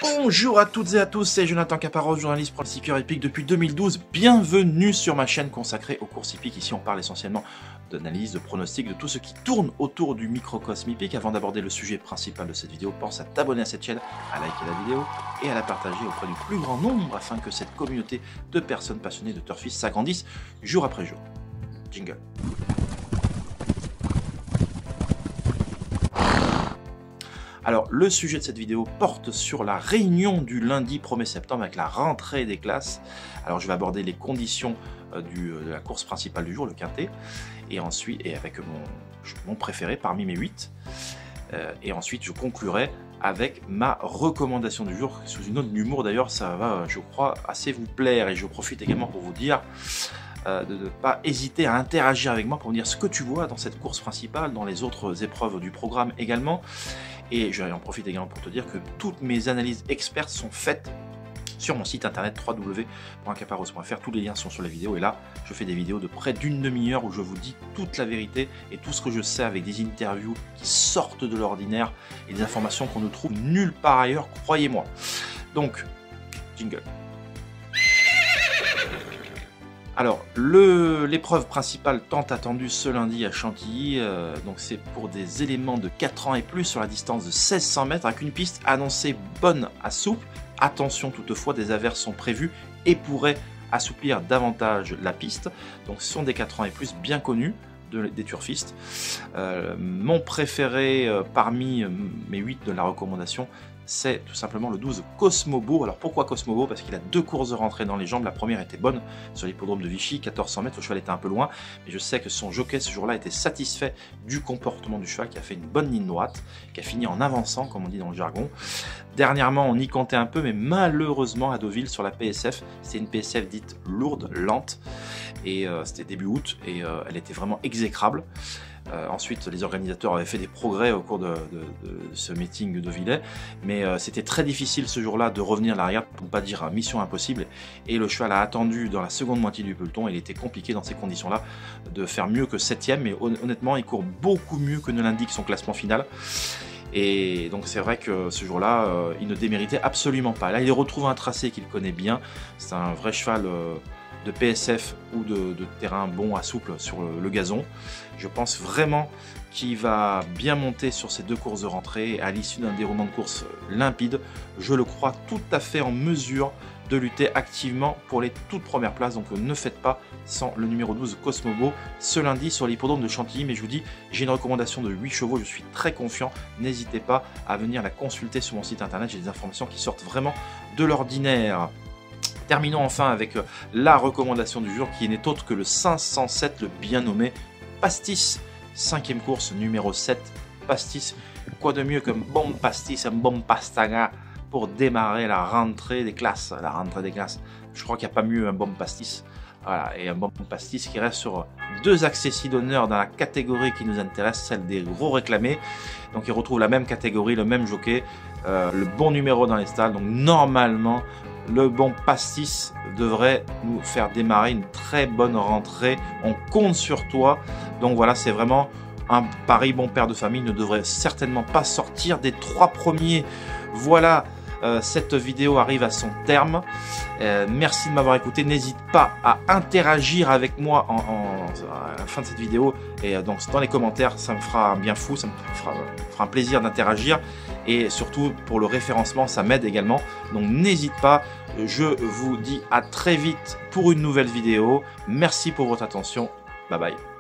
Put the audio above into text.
Bonjour à toutes et à tous, c'est Jonathan Caparros, journaliste pour le Seeker Hippique depuis 2012. Bienvenue sur ma chaîne consacrée aux courses hippiques. Ici on parle essentiellement d'analyse, de pronostics, de tout ce qui tourne autour du microcosme hippique. Avant d'aborder le sujet principal de cette vidéo, pense à t'abonner à cette chaîne, à liker la vidéo et à la partager auprès du plus grand nombre afin que cette communauté de personnes passionnées de turfistes s'agrandisse jour après jour. Jingle. Alors, le sujet de cette vidéo porte sur la réunion du lundi 1er septembre avec la rentrée des classes. Alors, je vais aborder les conditions de la course principale du jour, le quintet, et ensuite, avec mon préféré parmi mes 8. Et ensuite, je conclurai avec ma recommandation du jour, sous une note d'humour d'ailleurs, ça va, je crois, assez vous plaire. Et je profite également pour vous dire de ne pas hésiter à interagir avec moi pour me dire ce que tu vois dans cette course principale, dans les autres épreuves du programme également. Et j'en profite également pour te dire que toutes mes analyses expertes sont faites sur mon site internet www.caparros.fr. Tous les liens sont sur la vidéo et là je fais des vidéos de près d'une demi-heure où je vous dis toute la vérité et tout ce que je sais avec des interviews qui sortent de l'ordinaire et des informations qu'on ne trouve nulle part ailleurs, croyez-moi. Donc, jingle. Alors, l'épreuve principale tant attendue ce lundi à Chantilly, donc c'est pour des éléments de 4 ans et plus sur la distance de 1600 mètres avec une piste annoncée bonne à souple. Attention toutefois, des averses sont prévues et pourraient assouplir davantage la piste. Donc ce sont des 4 ans et plus bien connus des turfistes. Mon préféré parmi mes 8 de la recommandation, c'est tout simplement le 12 Cosmobo. Alors pourquoi Cosmobo? Parce qu'il a 2 courses de rentrée dans les jambes. La première était bonne sur l'hippodrome de Vichy, 1400 mètres, le cheval était un peu loin, mais je sais que son jockey ce jour-là était satisfait du comportement du cheval qui a fait une bonne ligne droite, qui a fini en avançant comme on dit dans le jargon. Dernièrement on y comptait un peu, mais malheureusement à Deauville sur la PSF, c'était une PSF dite lourde, lente, et c'était début août, et elle était vraiment exécrable. Ensuite, les organisateurs avaient fait des progrès au cours de ce meeting de Deauvillais, mais c'était très difficile ce jour-là de revenir à l'arrière, pour ne pas dire mission impossible, et le cheval a attendu dans la seconde moitié du peloton. Il était compliqué dans ces conditions-là de faire mieux que 7ème, mais honnêtement, il court beaucoup mieux que ne l'indique son classement final. Et donc c'est vrai que ce jour-là, il ne déméritait absolument pas. Là, il retrouve un tracé qu'il connaît bien, c'est un vrai cheval de PSF ou de terrain bon à souple sur le gazon. Je pense vraiment qu'il va bien monter sur ces 2 courses de rentrée à l'issue d'un déroulement de course limpide. Je le crois tout à fait en mesure de lutter activement pour les toutes premières places. Donc ne faites pas sans le numéro 12 Cosmobo ce lundi sur l'hippodrome de Chantilly. Mais je vous dis, j'ai une recommandation de 8 chevaux, je suis très confiant. N'hésitez pas à venir la consulter sur mon site internet, j'ai des informations qui sortent vraiment de l'ordinaire. Terminons enfin avec la recommandation du jour qui n'est autre que le 507, le bien nommé Pastis, 5e course numéro 7, Pastis. Quoi de mieux qu'un bon pastis, un bon pastaga pour démarrer la rentrée des classes. Je crois qu'il n'y a pas mieux un bon pastis. Voilà, et un bon pastis qui reste sur 2 accessis d'honneur dans la catégorie qui nous intéresse, celle des gros réclamés. Donc il retrouve la même catégorie, le même jockey, le bon numéro dans les stalles. Donc normalement, le bon pastis devrait nous faire démarrer une très bonne rentrée. On compte sur toi. Donc voilà, c'est vraiment un pari bon père de famille. Ne devrait certainement pas sortir des 3 premiers. Voilà, cette vidéo arrive à son terme. Merci de m'avoir écouté. N'hésite pas à interagir avec moi à la fin de cette vidéo. Et donc dans les commentaires, ça me fera un bien fou. Ça me fera un plaisir d'interagir. Et surtout pour le référencement, ça m'aide également. Donc n'hésite pas. Je vous dis à très vite pour une nouvelle vidéo. Merci pour votre attention. Bye bye.